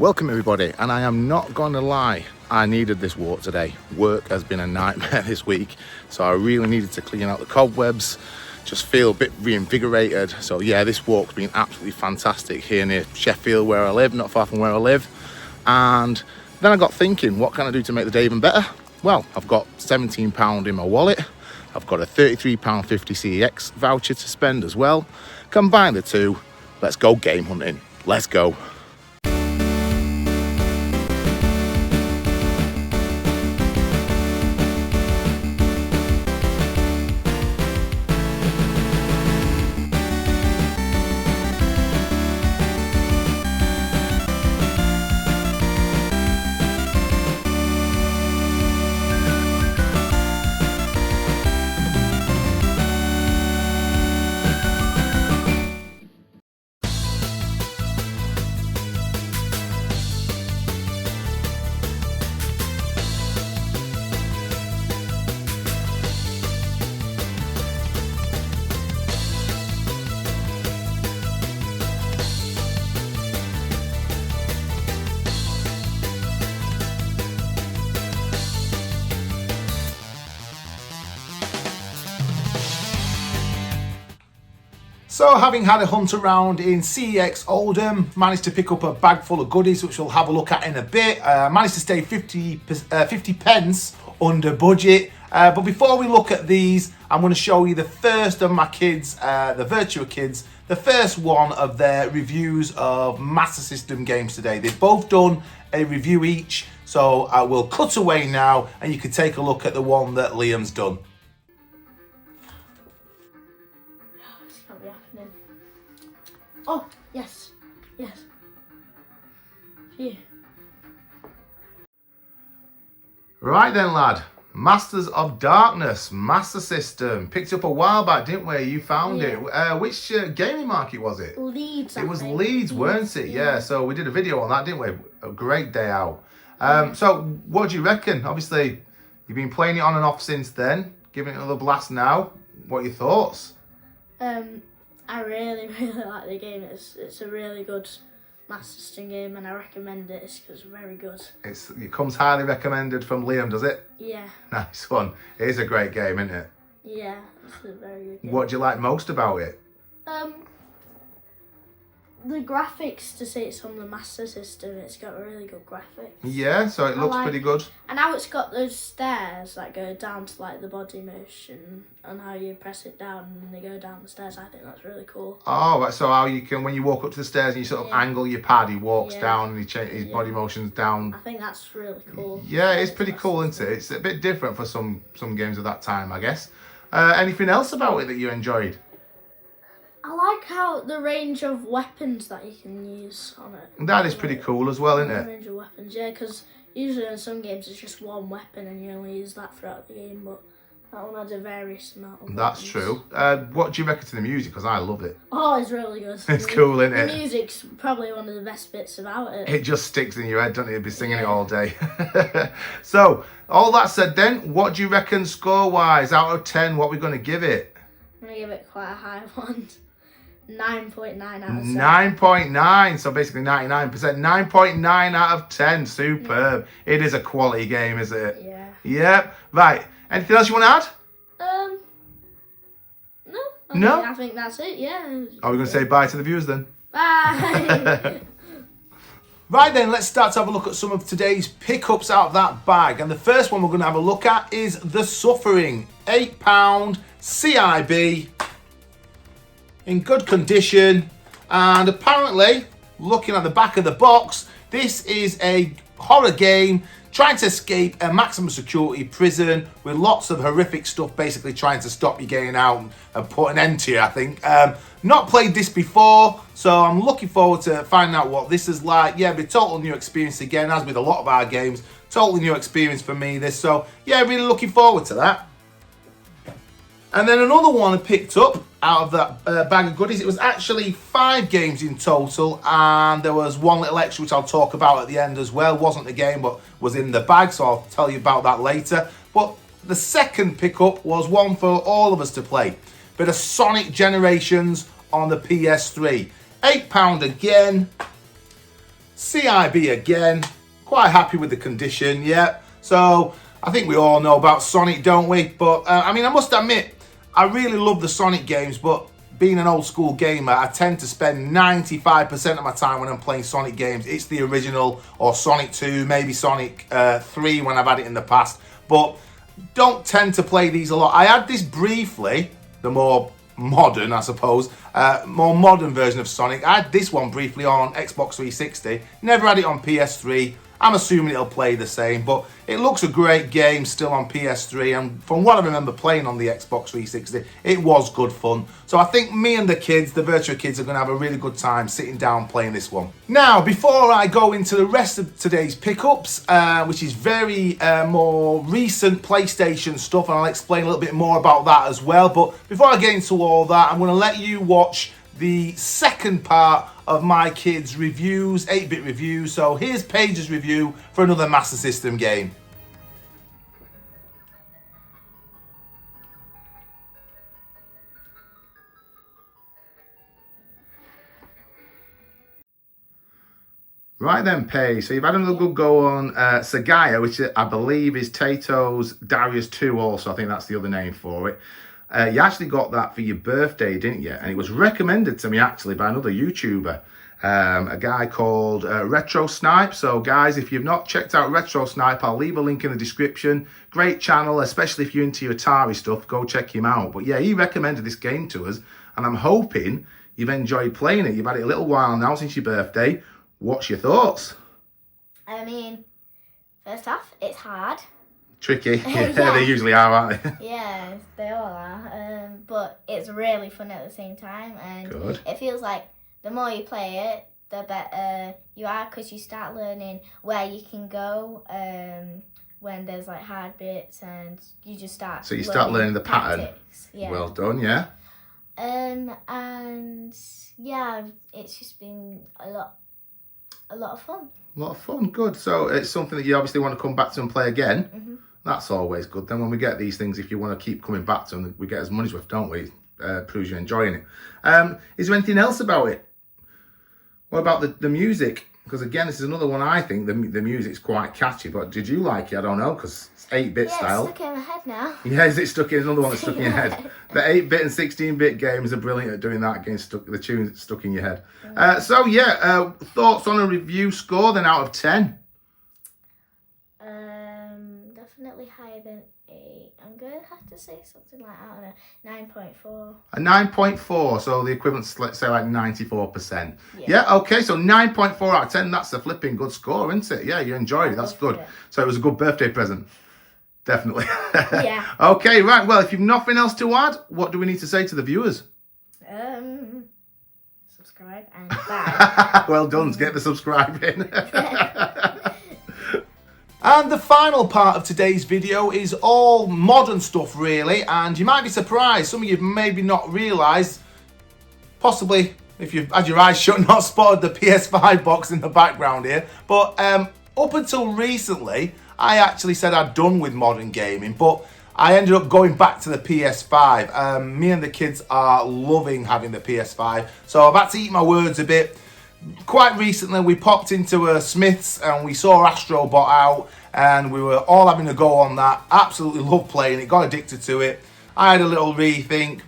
Welcome everybody, and I am not going to lie, I needed this walk today. Work has been a nightmare this week, so I really needed to clean out the cobwebs, just feel a bit reinvigorated. So yeah, this walk's been absolutely fantastic here near Sheffield where I live, not far from where I live. And then I got thinking, what can I do to make the day even better? Well, I've got £17 in my wallet, I've got a £33.50 CEX voucher to spend as well. Combine the two, let's go game hunting, let's go. So having had a hunt around in CEX Oldham, managed to pick up a bag full of goodies which we'll have a look at in a bit. Managed to stay 50 pence under budget. But before we look at these, I'm going to show you the first of my kids, the Virtua kids, the first one of their reviews of Master System games today. They've both done a review each, so I will cut away now and you can take a look at the one that Liam's done. Oh, yes, yes. Phew. Right then, lad. Masters of Darkness, Master System. Picked up a while back, didn't we? You found it. Which gaming market was it? Leeds, It was Leeds, weren't it? Yeah, so we did a video on that, didn't we? A great day out. So what do you reckon? Obviously, you've been playing it on and off since then. Giving it another blast now. What are your thoughts? I really like the game. It's a really good Master System game, and I recommend it. It's very good. It comes highly recommended from Liam, does it? Yeah. Nice one. It is a great game, isn't it? Yeah, it's a very good game. What do you like most about it? The graphics, to say it's on the Master System, it's got really good graphics. Yeah, so it looks pretty good. And now it's got those stairs that go down to like the body motion and how you press it down and they go down the stairs. I think that's really cool. Oh, right, so how you can, when you walk up to the stairs and you sort of angle your pad, he walks down and he changes his body motions down. I think that's really cool. Yeah, it's pretty cool, isn't it? It's a bit different for some games of that time, I guess. Anything else about it that you enjoyed? I like how the range of weapons that you can use on it. That is pretty cool as well, isn't it? The range of weapons, yeah, because usually in some games it's just one weapon and you only use that throughout the game, but that one has a various amount of That's weapons. true. What do you reckon to the music? Because I love it. Oh, it's really good. It's cool, isn't it? The music's probably one of the best bits about it. It just sticks in your head, doesn't it? You'll be singing it all day. So, all that said then, what do you reckon score-wise? Out of 10, what are we going to give it? I'm going to give it quite a high one. 9.9 out of 10. 9.9, so basically 99%. 9.9 out of 10, superb. Yeah. It is a quality game, is it? Yeah. Yep. Right. Anything else you want to add? No. I think that's it, yeah. Are we going to say bye to the viewers then? Bye. Right then, let's start to have a look at some of today's pickups out of that bag. And the first one we're going to have a look at is The Suffering. £8 CIB. In good condition, and apparently, looking at the back of the box, this is a horror game trying to escape a maximum security prison with lots of horrific stuff basically trying to stop you getting out and put an end to you, I think. Not played this before, so I'm looking forward to finding out what this is like. Yeah, it'll be a total new experience again, as with a lot of our games. Totally new experience for me, this. So, yeah, really looking forward to that. And then another one I picked up out of that bag of goodies. It was actually 5 games in total, and there was one little extra which I'll talk about at the end as well. Wasn't the game, but was in the bag, so I'll tell you about that later. But the second pickup was one for all of us to play. Bit of Sonic Generations on the PS3. £8 again. CIB again. Quite happy with the condition, yeah. So I think we all know about Sonic, don't we? But I mean, I must admit, I really love the Sonic games, but being an old school gamer, I tend to spend 95% of my time when I'm playing Sonic games. It's the original, or Sonic 2, maybe Sonic 3 when I've had it in the past. But don't tend to play these a lot. I had this briefly, the more modern, I suppose, more modern version of Sonic. I had this one briefly on Xbox 360. Never had it on PS3. I'm assuming it'll play the same, but it looks a great game still on PS3, and from what I remember playing on the Xbox 360, it was good fun. So I think me and the kids, the Virtua kids, are going to have a really good time sitting down playing this one. Now, before I go into the rest of today's pickups, which is very more recent PlayStation stuff, and I'll explain a little bit more about that as well, but before I get into all that, I'm going to let you watch the second part of my kids' reviews, 8-bit reviews. So here's Paige's review for another Master System game. Right then, Paige, so you've had another good go on SEGA, which I believe is Tato's Darius 2 also. I think that's the other name for it. You actually got that for your birthday, didn't you? And it was recommended to me actually by another YouTuber, a guy called Retro Snipe. So guys, if you've not checked out Retro Snipe, I'll leave a link in the description. Great channel, especially if you're into your Atari stuff, go check him out. But yeah, he recommended this game to us, and I'm hoping you've enjoyed playing it. You've had it a little while now since your birthday. What's your thoughts? I mean, first off, it's hard. Tricky. Yeah, they usually are, aren't they? Yeah, they all are. But it's really fun at the same time, and Good. It feels like the more you play it, the better you are, because you start learning where you can go when there's like hard bits, and you just start. So you start learning the pattern. Tactics. Yeah. Well done, yeah. And yeah, it's just been a lot of fun. A lot of fun, good. So it's something that you obviously want to come back to and play again. Mm-hmm. That's always good. Then when we get these things, if you want to keep coming back to them, we get as money's worth, don't we? Proves you're enjoying it. Is there anything else about it? What about the music? Because again, this is another one I think the music's quite catchy. But did you like it? I don't know, because it's 8-bit style. Yeah, it's stuck in my head now. Yeah, is it stuck in? Another one that's stuck in your head. The 8-bit and 16-bit games are brilliant at doing that, getting the tune stuck in your head. So yeah, thoughts on a review score then out of 10? Definitely higher than 8. I'm going to have to say something like, I don't know, 9.4. A 9.4, so the equivalent's, let's say, like 94%. Yeah, okay, so 9.4 out of 10, that's a flipping good score, isn't it? Yeah, you enjoyed it, that's good. Yeah. So it was a good birthday present. Definitely. Yeah. Okay, right, well, if you've nothing else to add, what do we need to say to the viewers? Subscribe and bye. Well done, get the subscribe in. And the final part of today's video is all modern stuff really, and you might be surprised, some of you maybe not realised, possibly if you've had your eyes shut, not spotted the PS5 box in the background here, but up until recently I actually said I'd done with modern gaming, but I ended up going back to the PS5. Me and the kids are loving having the PS5, so I've had to eat my words a bit. Quite recently we popped into a Smith's and we saw Astro Bot out, and we were all having a go on that. Absolutely loved playing it, got addicted to it. I had a little rethink.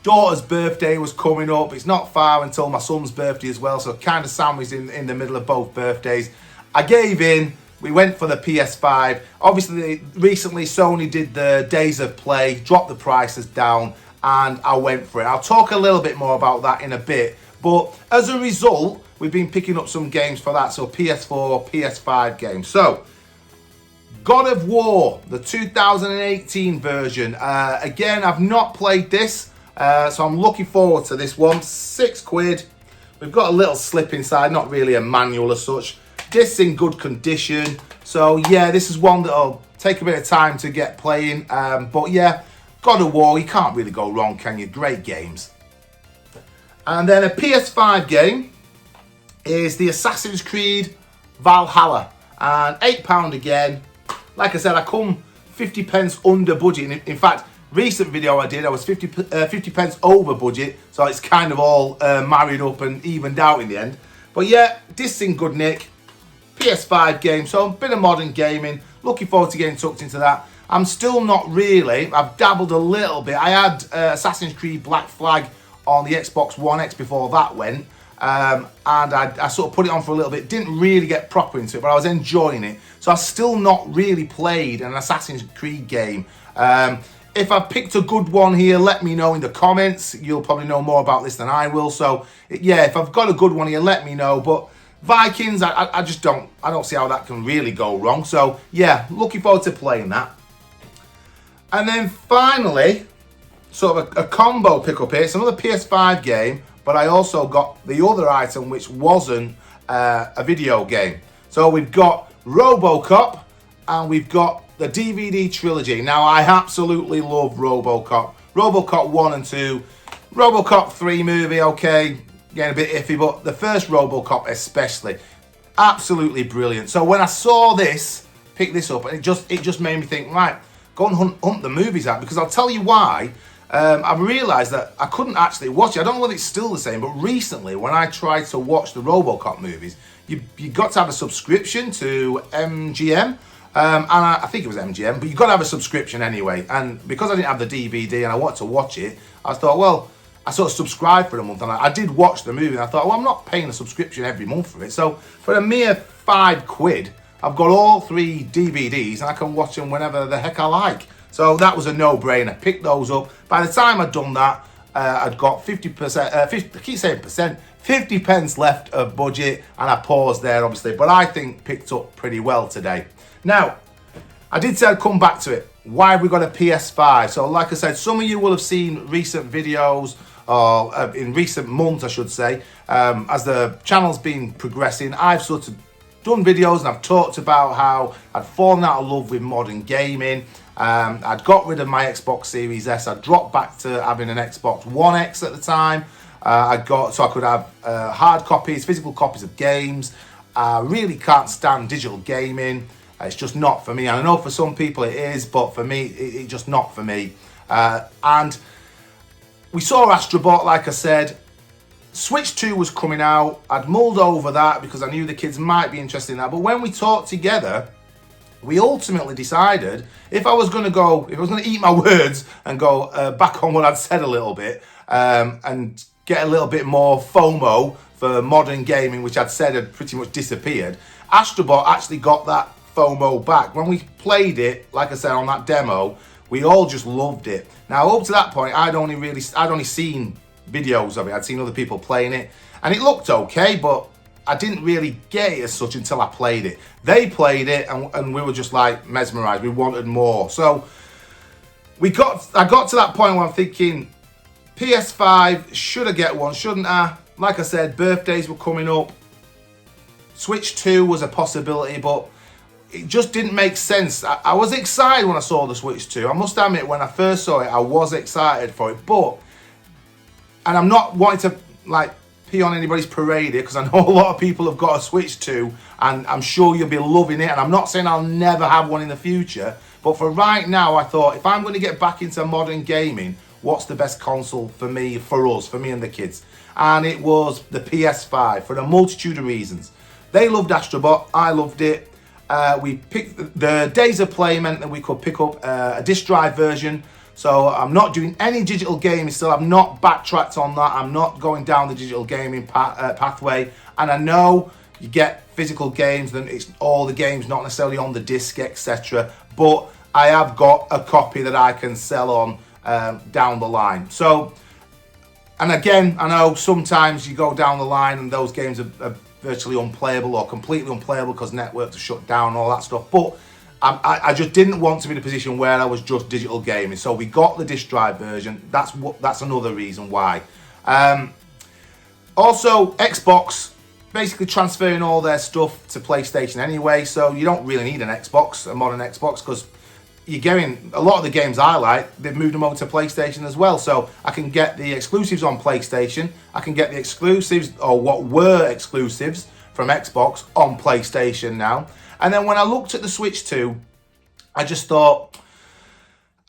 Daughter's birthday was coming up. It's not far until my son's birthday as well, so kind of sandwiched in the middle of both birthdays. I gave in. We went for the PS5. Obviously, recently Sony did the Days of Play, dropped the prices down, and I went for it. I'll talk a little bit more about that in a bit. But as a result, we've been picking up some games for that. So PS4, PS5 games. So, God of War, the 2018 version. Again, I've not played this. So I'm looking forward to this one. £6. We've got a little slip inside, not really a manual as such. Disc's in good condition. So yeah, this is one that'll take a bit of time to get playing. But yeah, God of War, you can't really go wrong, can you? Great games. And then a PS5 game is the Assassin's Creed Valhalla. And £8 again. Like I said, I come 50 pence under budget. In fact, recent video I did, I was 50 pence over budget. So it's kind of all married up and evened out in the end. But yeah, this in good nick. PS5 game, so a bit of modern gaming. Looking forward to getting tucked into that. I'm still not really. I've dabbled a little bit. I had Assassin's Creed Black Flag on the Xbox One X before that went. And I sort of put it on for a little bit. Didn't really get proper into it, but I was enjoying it. So I've still not really played an Assassin's Creed game. If I've picked a good one here, let me know in the comments. You'll probably know more about this than I will. So yeah, if I've got a good one here, let me know. But Vikings, I just don't see how that can really go wrong. So yeah, looking forward to playing that. And then finally, sort of a combo pickup here. It's another PS5 game, but I also got the other item which wasn't a video game. So we've got RoboCop and we've got the DVD trilogy. Now I absolutely love RoboCop. RoboCop 1 and 2. RoboCop 3 movie, okay, getting a bit iffy, but the first RoboCop especially, absolutely brilliant. So when I saw this, pick this up, and it just made me think, right, go and hunt the movies out, because I'll tell you why. I've realised that I couldn't actually watch it. I don't know whether it's still the same, but recently when I tried to watch the RoboCop movies, you got to have a subscription to MGM, and I think it was MGM, but you got to have a subscription anyway. And because I didn't have the DVD and I wanted to watch it, I thought, well, I sort of subscribed for a month, and I did watch the movie, and I thought, well, I'm not paying a subscription every month for it. So for a mere £5, I've got all 3 DVDs, and I can watch them whenever the heck I like. So that was a no-brainer. Picked those up. By the time I'd done that, I'd got 50 pence left of budget, and I paused there, obviously. But I think picked up pretty well today. Now, I did say I'd come back to it. Why have we got a PS5? So like I said, some of you will have seen recent videos, or in recent months, I should say, as the channel's been progressing. I've sort of done videos and I've talked about how I'd fallen out of love with modern gaming. I'd got rid of my Xbox Series S. I dropped back to having an Xbox One X at the time. So I could have hard copies, physical copies of games. I really can't stand digital gaming. It's just not for me. And I know for some people it is, but for me, it's just not for me. And we saw Astrobot, like I said. Switch 2 was coming out. I'd mulled over that because I knew the kids might be interested in that. But when we talked together, we ultimately decided if I was going to eat my words and go back on what I'd said a little bit, and get a little bit more FOMO for modern gaming, which I'd said had pretty much disappeared, Astrobot actually got that FOMO back. When we played it, like I said, on that demo, we all just loved it. Now, up to that point, I'd only seen videos of it. I'd seen other people playing it, and it looked okay, but I didn't really get it as such until I played it. They played it, and we were just like mesmerized. We wanted more. So I got to that point where I'm thinking, PS5, should I get one? Shouldn't I? Like I said, birthdays were coming up. Switch 2 was a possibility, but it just didn't make sense. I was excited when I saw the Switch 2. I must admit, when I first saw it, I was excited for it, and I'm not wanting to like pee on anybody's parade here, because I know a lot of people have got a Switch 2 and I'm sure you'll be loving it, and I'm not saying I'll never have one in the future, but for right now I thought, if I'm going to get back into modern gaming, what's the best console for me and the kids? And it was the PS5 for a multitude of reasons. They loved Astrobot, I loved it. We picked the days of play meant that we could pick up a disc drive version. So I'm not doing any digital gaming still. I've not backtracked on that. I'm not going down the digital gaming pathway. And I know you get physical games, then it's all the games, not necessarily on the disc, etc. But I have got a copy that I can sell on down the line. So, and again, I know sometimes you go down the line and those games are virtually unplayable or completely unplayable because networks are shut down and all that stuff. But I just didn't want to be in a position where I was just digital gaming. So we got the disc drive version. That's another reason why. Also, Xbox basically transferring all their stuff to PlayStation anyway. So you don't really need an Xbox, a modern Xbox, because you're getting a lot of the games I like, they've moved them over to PlayStation as well. So I can get the exclusives on PlayStation. I can get the exclusives, or what were exclusives, from Xbox on PlayStation now. And then when I looked at the Switch 2, I just thought,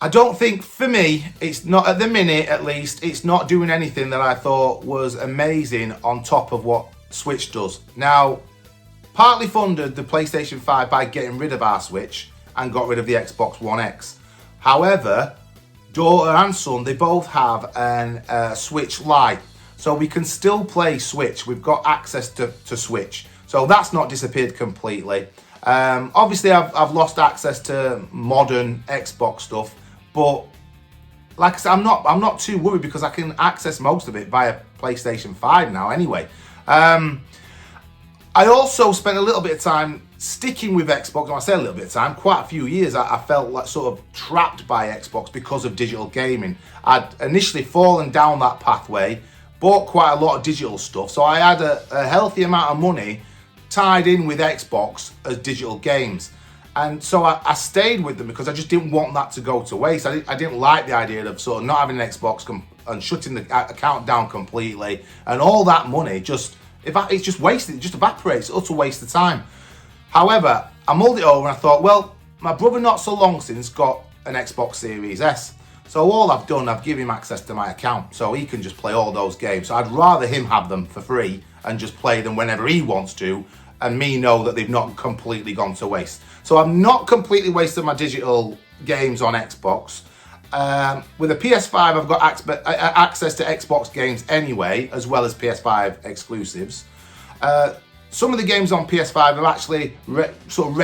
I don't think, for me, it's not, at the minute at least, it's not doing anything that I thought was amazing on top of what Switch does. Now, partly funded the PlayStation 5 by getting rid of our Switch and got rid of the Xbox One X. However, daughter and son, they both have a Switch Lite, so we can still play Switch. We've got access to Switch, so that's not disappeared completely. Obviously, I've lost access to modern Xbox stuff, but like I said, I'm not too worried because I can access most of it via PlayStation 5 now anyway. I also spent a little bit of time sticking with Xbox. When I say a little bit of time, quite a few years, I felt like sort of trapped by Xbox because of digital gaming. I'd initially fallen down that pathway, bought quite a lot of digital stuff, so I had a healthy amount of money tied in with Xbox as digital games. And so I stayed with them because I just didn't want that to go to waste. I didn't like the idea of sort of not having an Xbox and shutting the account down completely, and all that money it's just wasted, it just evaporates, utter waste of time. However, I mulled it over and I thought, well, my brother not so long since got an Xbox Series S. So all I've done, I've given him access to my account so he can just play all those games. So I'd rather him have them for free and just play them whenever he wants to, and me know that they've not completely gone to waste. So I've not completely wasted my digital games on Xbox. With a PS5, I've got access to Xbox games anyway, as well as PS5 exclusives. Some of the games on PS5 have actually sort of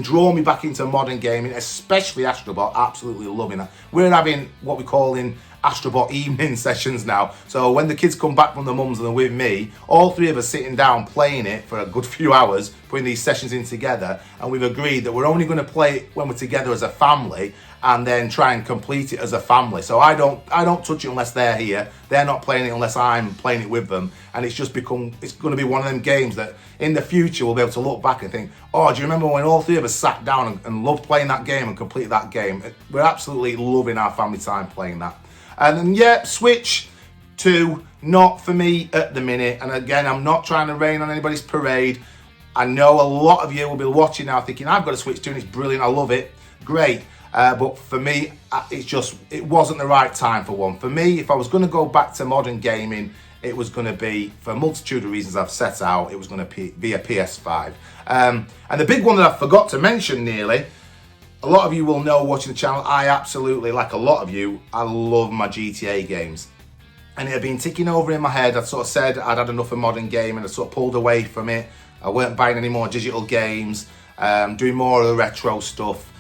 drawn me back into modern gaming, especially Astrobot. Absolutely loving that. We're having what we call in Astrobot evening sessions now. So when the kids come back from the mums and they're with me, all three of us sitting down playing it for a good few hours, putting these sessions in together, and we've agreed that we're only going to play it when we're together as a family, and then try and complete it as a family. So I don't touch it unless they're here. They're not playing it unless I'm playing it with them. And it's going to be one of them games that in the future we'll be able to look back and think, oh, do you remember when all three of us sat down and loved playing that game and completed that game? We're absolutely loving our family time playing that. And then, yeah, Switch 2, not for me at the minute. And again, I'm not trying to rain on anybody's parade. I know a lot of you will be watching now thinking, I've got a Switch 2 and it's brilliant, I love it, great. But for me, it wasn't the right time for one. For me, if I was going to go back to modern gaming, it was going to be, for a multitude of reasons I've set out, it was going to be a PS5. And the big one that I forgot to mention nearly, a lot of you will know watching the channel, I absolutely, like a lot of you, I love my GTA games. And it had been ticking over in my head. I'd sort of said I'd had enough of modern gaming, I sort of pulled away from it. I weren't buying any more digital games, doing more of the retro stuff.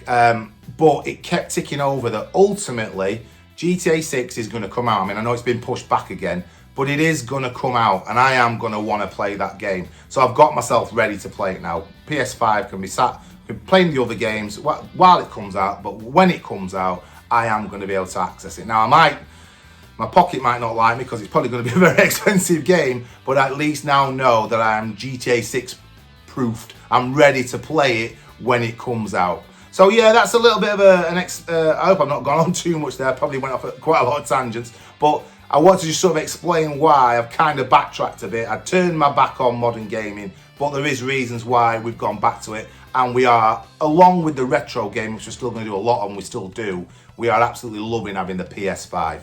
But it kept ticking over that ultimately GTA 6 is going to come out. I mean, I know it's been pushed back again, but it is going to come out and I am going to want to play that game. So I've got myself ready to play it now. PS5 can be playing the other games while it comes out, but when it comes out, I am going to be able to access it. Now, my pocket might not like me because it's probably going to be a very expensive game, but at least now know that I am GTA 6 proofed. I'm ready to play it when it comes out. So yeah, that's a little bit of I hope I've not gone on too much there. I probably went off at quite a lot of tangents, but I want to just sort of explain why I've kind of backtracked a bit. I turned my back on modern gaming, but there is reasons why we've gone back to it. And we are, along with the retro game, which we're still going to do a lot of, and we still do, we are absolutely loving having the PS5.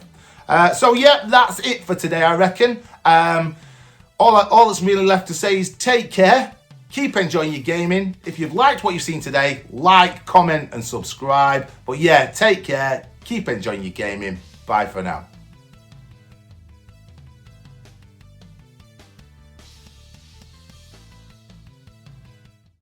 So yeah, that's it for today, I reckon. All that's really left to say is take care. Keep enjoying your gaming. If you've liked what you've seen today, like, comment and subscribe. But yeah, take care. Keep enjoying your gaming. Bye for now.